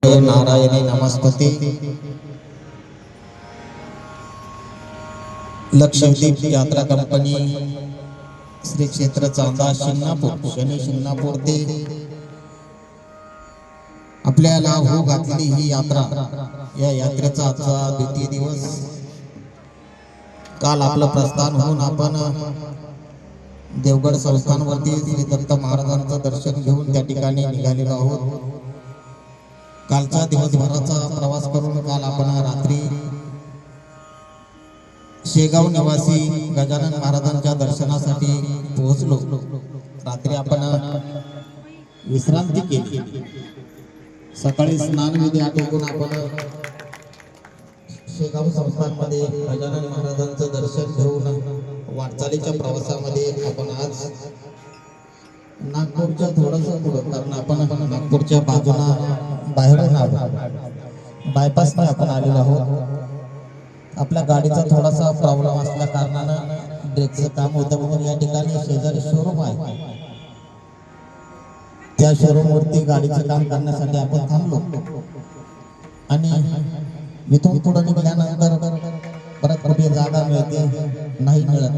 नमोस्तुते नारायणी नमस्तुते। लक्षद्वीप यात्रा कंपनी श्री क्षेत्र चांदा शिंगणापूर शनी शिंगणापूर ते आपल्याला हो घातलेली ही यात्रा, या यात्रेचा आजचा द्वितीय दिवस। काल आपलं प्रस्थान होऊन आपण देवगड संस्थानवरती श्री दत्त महाराजांचं दर्शन घेऊन त्या ठिकाणी निघालेलो आहोत। कालचा दिवसभराचा प्रवास करून काल आपण रात्री शेगाव निवासी गजानन महाराजांच्या दर्शनासाठी पोहोचलो। रात्री आपण विश्रांती केली, सकाळी स्नानविधी आटोपून आपण शेगाव संस्थानमध्ये गजानन महाराजांचं दर्शन घेऊन वाटचालीच्या प्रवासामध्ये आपण आज नागपूरच्या थोडंसं पुढं, कारण आपण नागपूरच्या बाजूला बाहेरून आलो, बायपासने आपण आलेलो आहोत। आपल्या गाडीचा थोडासा प्रॉब्लेम असल्या कारणानं ब्रेकचं काम होतं, म्हणून या ठिकाणी शेजारी शोरूम आहे, त्या शोरूम वरती गाडीचं काम करण्यासाठी आपण थांबलो। आणि इथून पुढे निघाल्यानंतर परत कुठे जागा मिळते नाही मिळत,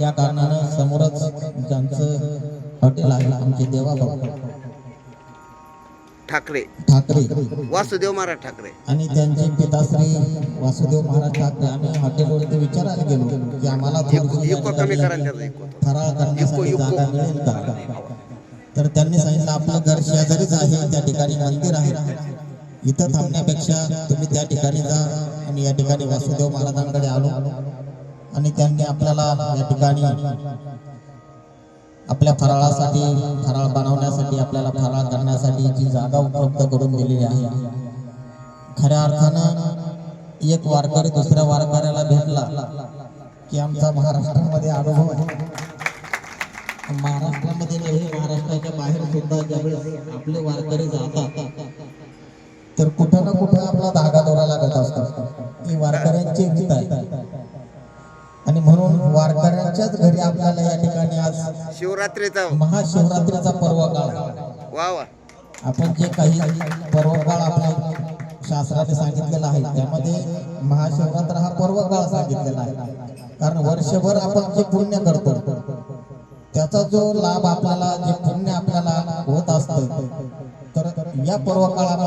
या कारणानं समोरच ज्यांचं हॉटेल आहे आमचे देवाबाबा ठाकरे वासुदेव महाराज ठाकरे आणि त्यांचे पिताश्री वासुदेव महाराज ठाकरे, आम्ही हॉटेलवरती विचारायला गेलो की आम्हाला फराळ करण्यासाठी जागा मिळेल का, तर त्यांनी सांगितलं आपलं घर शेजारीच आहे, त्या ठिकाणी मंदिर आहे, इथं थांबण्यापेक्षा तुम्ही त्या ठिकाणी जा। आणि या ठिकाणी वासुदेव महाराजांकडे आलो आणि त्यांनी आपल्याला या ठिकाणी आपल्या फराळासाठी, फराळ बनवण्यासाठी, आपल्याला फराळ करण्यासाठी जी जागा उपलब्ध करून दिलेली आहे। खऱ्या अर्थानं एक वारकरी दुसऱ्या वारकऱ्याला भेटला की आमचा महाराष्ट्रामध्ये अनुभव आहे, महाराष्ट्रामध्ये नाही महाराष्ट्राच्या बाहेर सुद्धा ज्यावेळेस आपले वारकरी जातात तर कुठं ना कुठं आपला धागा दोरा लागत असतो, ही वारकऱ्यांची रीत आहे। आणि म्हणून वारकऱ्यांच्याच घरी आपल्याला या ठिकाणी आज शिवरात्रीचा महाशिवरात्रीचा पर्व काळ, वा वा, आपण जे काही पर्व काळ आपल्या शास्त्राने सांगितलेला आहे त्यामध्ये महाशिवरात्र हा पर्व काळ सांगितलेला आहे, कारण वर्षभर आपण जे पुण्य करतो त्याचा जो लाभ आपल्याला, जे पुण्य आपल्याला होत असतं, तर या पर्व काळामध्ये